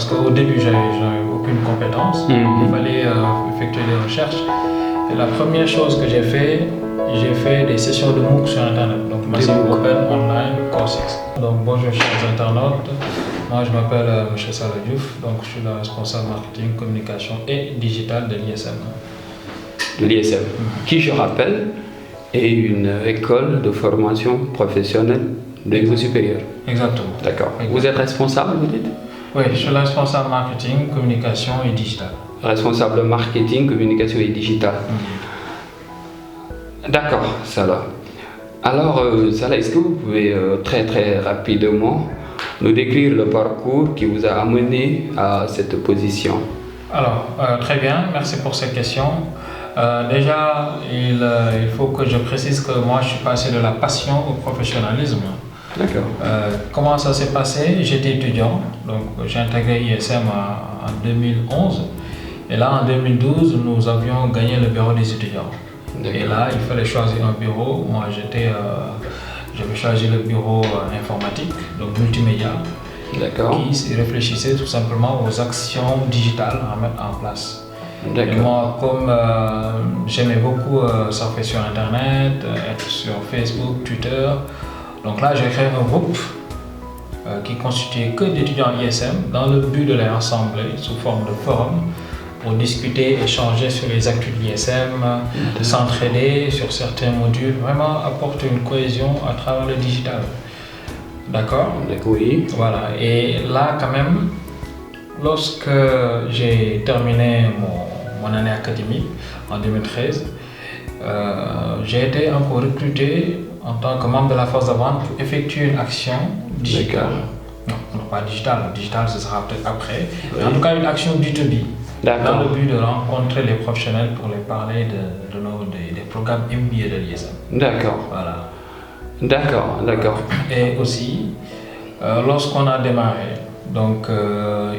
parce qu'au début, j'avais aucune compétence. Il fallait effectuer des recherches. Et la première chose que j'ai fait des sessions de MOOC sur Internet. Donc, Massive Open Online Courses. Donc, bonjour chers internautes. Moi, je m'appelle M. Salah Diouf. Donc, je suis le responsable marketing, communication et digital de l'ISM. De l'ISM, qui, je rappelle, est une école de formation professionnelle de niveau supérieur. Exactement. D'accord. Vous êtes responsable, vous dites? Oui, je suis le responsable marketing, communication et digital. Responsable marketing, communication et digital. D'accord, Salah. Alors, Salah, est-ce que vous pouvez très rapidement nous décrire le parcours qui vous a amené à cette position? Alors, très bien, merci pour cette question. Déjà, il faut que je précise que moi, je suis passé de la passion au professionnalisme. D'accord. Comment ça s'est passé? J'étais étudiant, donc j'ai intégré ISM en 2011. Et là, en 2012, nous avions gagné le bureau des étudiants. Et là, il fallait choisir un bureau. Moi, j'avais choisi le bureau informatique, donc multimédia, qui réfléchissait tout simplement aux actions digitales à mettre en place. Et moi, comme j'aimais beaucoup surfer sur Internet, être sur Facebook, Twitter, donc là, j'ai créé un groupe qui constituait que d'étudiants ISM dans le but de les rassembler sous forme de forum pour discuter, échanger sur les actus de l'ISM, s'entraider sur certains modules, vraiment apporter une cohésion à travers le digital. D'accord? Oui. Voilà. Et là, quand même, lorsque j'ai terminé mon année académique en 2013, j'ai été encore recruté en tant que membre de la force de vente pour effectuer une action digitale. Non, pas digitale. Digital, ce sera peut-être après. Oui. En tout cas, une action B2B. Dans le but de rencontrer les professionnels pour les parler des programmes MBA de l'ISM. D'accord. Voilà. D'accord. Et aussi, lorsqu'on a démarré, donc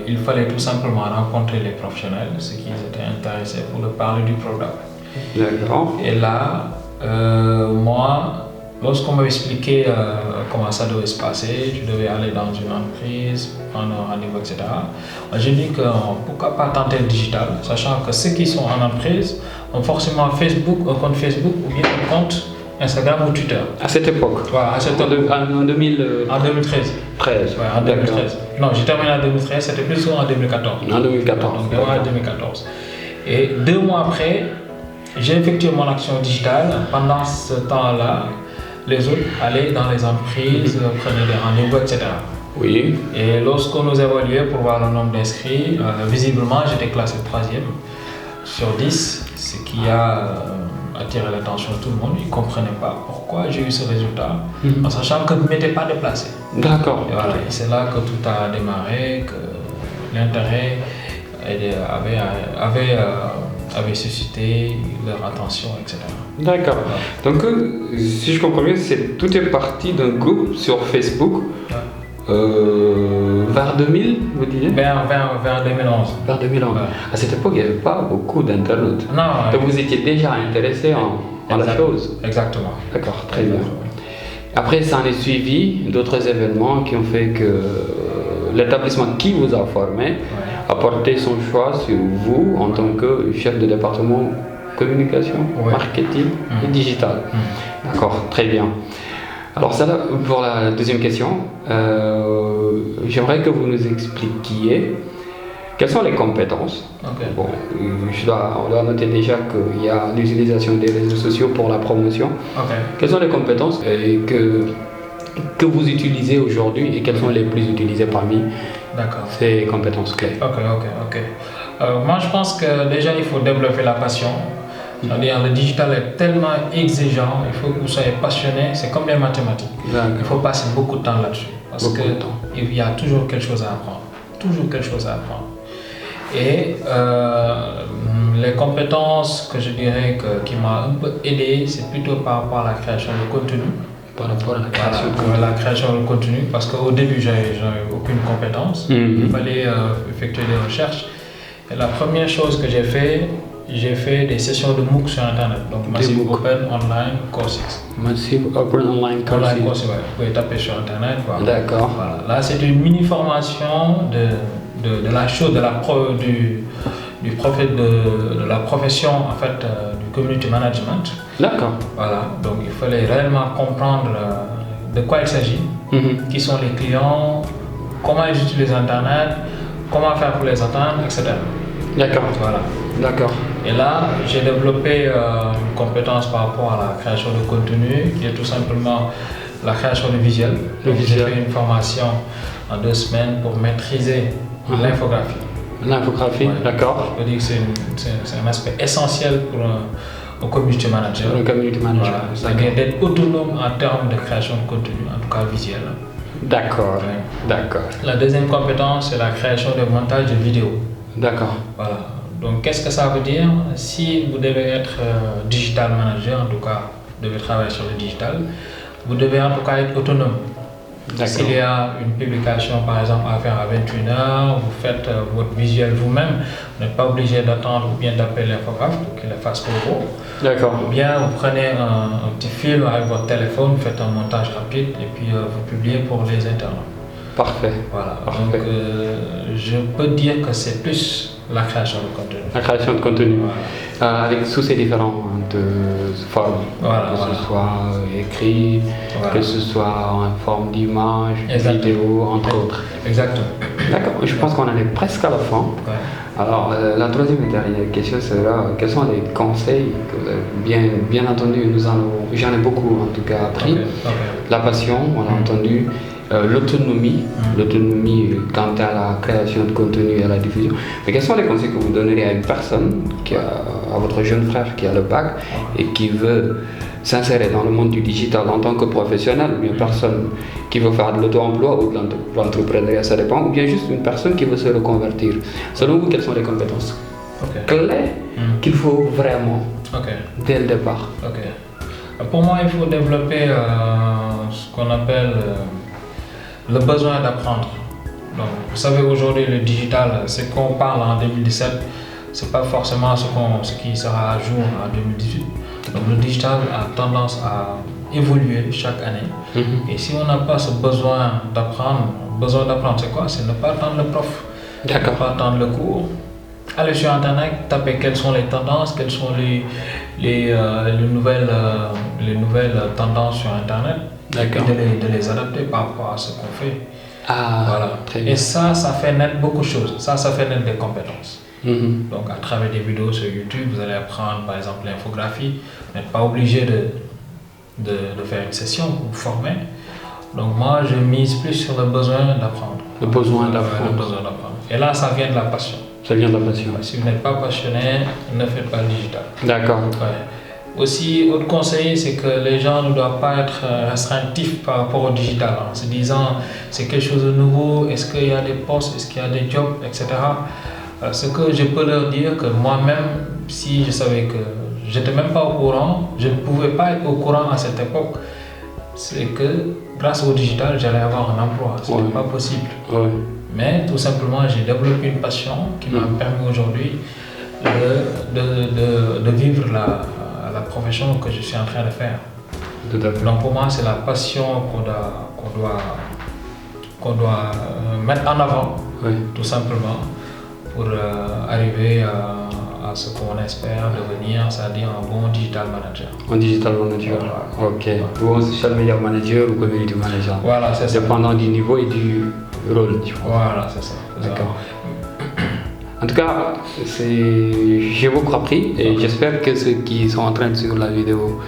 il fallait tout simplement rencontrer les professionnels, ceux qui étaient intéressés pour leur parler du programme. D'accord. Et là, moi, lorsqu'on m'a expliqué comment ça devait se passer, je devais aller dans une entreprise, prendre un rendez-vous, etc. J'ai dit que pourquoi pas tenter le digital, sachant que ceux qui sont en entreprise ont forcément Facebook, un compte Facebook ou bien un compte Instagram ou Twitter. À cette époque? Voilà, à cette époque. En 2013. Ouais, en 2013. Non, j'ai terminé en 2013, c'était plutôt en 2014. En 2014. Donc, en 2014. Et 2 mois après, j'ai effectué mon action digitale. Pendant ce temps-là, les autres allaient dans les entreprises, prenaient des rendez-vous, etc. Oui. Et lorsqu'on nous évaluait pour voir le nombre d'inscrits, visiblement j'étais classé 3e sur 10, ce qui a attiré l'attention de tout le monde. Ils ne comprenaient pas pourquoi j'ai eu ce résultat, en sachant que je ne m'étais pas déplacé. D'accord. Et voilà, et c'est là que tout a démarré, que l'intérêt avait suscité leur attention, etc. D'accord. Donc, si je comprends bien, tout est parti d'un groupe sur Facebook vers 2000, vous disiez? Vers 2011. Vers 2011. Ouais. À cette époque, il n'y avait pas beaucoup d'internautes. Non. Donc, vous étiez déjà intéressé en la chose. Exactement. D'accord, très bien. Après, ça en est suivi d'autres événements qui ont fait que l'établissement qui vous a formé a porté son choix sur vous en tant que chef de département communication, marketing et digital. D'accord, très bien. Alors ça, pour la deuxième question, j'aimerais que vous nous expliquiez quelles sont les compétences. Bon, on doit noter déjà qu'il y a l'utilisation des réseaux sociaux pour la promotion. Quelles sont les compétences que vous utilisez aujourd'hui et quelles sont les plus utilisées parmi ces compétences clés? Moi, je pense que déjà, il faut développer la passion. C'est-à-dire, le digital est tellement exigeant, il faut que vous soyez passionné, c'est comme les mathématiques. Il faut passer beaucoup de temps là-dessus. Parce qu'il y a toujours quelque chose à apprendre. Et les compétences que je dirais qui m'ont un peu aidé, c'est plutôt par rapport à la création de contenu. Par rapport à la création la création de contenu, parce qu'au début, j'avais aucune compétence. Il fallait effectuer des recherches. Et la première chose que j'ai fait des sessions de MOOC sur Internet, donc Massive Open Online Courses. Massive Open Online Courses. Vous pouvez taper sur Internet. D'accord. Voilà. Là, c'est une mini formation de la chose, de la profession en fait du community management. D'accord. Voilà, donc il fallait réellement comprendre de quoi il s'agit, qui sont les clients, comment ils utilisent Internet, comment faire pour les atteindre, etc. D'accord. Voilà. D'accord. Et là, j'ai développé une compétence par rapport à la création de contenu, qui est tout simplement la création de visuel. Donc, j'ai fait une formation en 2 semaines pour maîtriser l'infographie. L'infographie, d'accord. Je peux dire que c'est un aspect essentiel pour un community manager. Un community manager. Voilà. C'est-à-dire d'être autonome en termes de création de contenu, en tout cas visuel. D'accord. Ouais. D'accord. La deuxième compétence, c'est la création de montage de vidéos. D'accord. Voilà. Donc, qu'est-ce que ça veut dire? Si vous devez être digital manager, en tout cas, vous devez travailler sur le digital, vous devez en tout cas être autonome. S'il y a une publication, par exemple, à faire à 21h, vous faites votre visuel vous-même, vous n'êtes pas obligé d'attendre ou bien d'appeler l'infographe pour qu'il le fasse pour vous. D'accord. Ou bien vous prenez un petit film avec votre téléphone, vous faites un montage rapide et puis vous publiez pour les internautes. Parfait. Voilà. Parfait. Donc, je peux dire que c'est plus la création de contenu. La création de contenu. Voilà. Avec sous ces différentes formes. Voilà, que ce soit écrit, que ce soit en forme d'image, vidéo, entre autres. Exactement. D'accord. Je pense qu'on en est presque à la fin. Ouais. Alors, la troisième et dernière question sera quels sont les conseils que vous avez bien entendu, j'en ai beaucoup en tout cas appris. Okay. La passion, on a entendu. L'autonomie quant à la création de contenu et à la diffusion. Mais quels sont les conseils que vous donneriez à une personne, à votre jeune frère qui a le bac et qui veut s'insérer dans le monde du digital en tant que professionnel, ou une personne qui veut faire de l'auto-emploi ou de l'entrepreneuriat, ça dépend, ou bien juste une personne qui veut se reconvertir. Selon vous, quelles sont les compétences clés qu'il faut vraiment dès le départ? Pour moi, il faut développer ce qu'on appelle le besoin d'apprendre. Donc, vous savez, aujourd'hui, le digital, c'est qu'on parle en 2017, c'est pas forcément ce qui sera à jour en 2018. Donc, le digital a tendance à évoluer chaque année. Et si on n'a pas ce besoin d'apprendre, c'est quoi? C'est ne pas attendre le prof, ne pas attendre le cours. Allez sur Internet, tapez quelles sont les tendances, quelles sont les nouvelles tendances sur Internet. Et de les adapter par rapport à ce qu'on fait. Voilà. Très bien. Et ça fait naître beaucoup de choses. Ça fait naître des compétences. Donc, à travers des vidéos sur YouTube, vous allez apprendre par exemple l'infographie. Vous n'êtes pas obligé de faire une session pour vous former. Donc, moi, je mise plus sur le besoin d'apprendre. Le besoin d'apprendre. Et là, ça vient de la passion. Ça vient de la passion. Si vous n'êtes pas passionné, ne faites pas le digital. D'accord. Aussi, autre conseil, c'est que les gens ne doivent pas être restrictifs par rapport au digital, en se disant c'est quelque chose de nouveau, est-ce qu'il y a des postes, est-ce qu'il y a des jobs, etc. Ce que je peux leur dire, que moi-même, si je savais que j'étais même pas au courant, je ne pouvais pas être au courant à cette époque, c'est que grâce au digital, j'allais avoir un emploi. Ce n'est pas possible. Mais tout simplement, j'ai développé une passion qui m'a permis aujourd'hui de vivre la profession que je suis en train de faire. Donc pour moi, c'est la passion qu'on doit mettre en avant, tout simplement, pour arriver à ce qu'on espère devenir, c'est-à-dire un bon digital manager. Un digital manager, ok. Ou un social media manager ou community manager. Voilà, c'est ça. Dépendant du niveau et du rôle, tu vois. Voilà, c'est ça. D'accord. En tout cas, j'ai beaucoup appris et j'espère que ceux qui sont en train de suivre la vidéo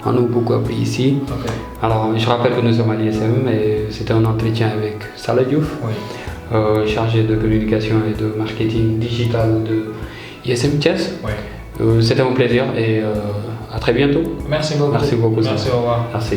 en ont beaucoup appris ici. Alors, je rappelle que nous sommes à l'ISM et c'était un entretien avec Salah Diouf, chargé de communication et de marketing digital de ISM Thiès. C'était un plaisir et à très bientôt. Merci beaucoup. Merci beaucoup. Merci, au revoir. Merci.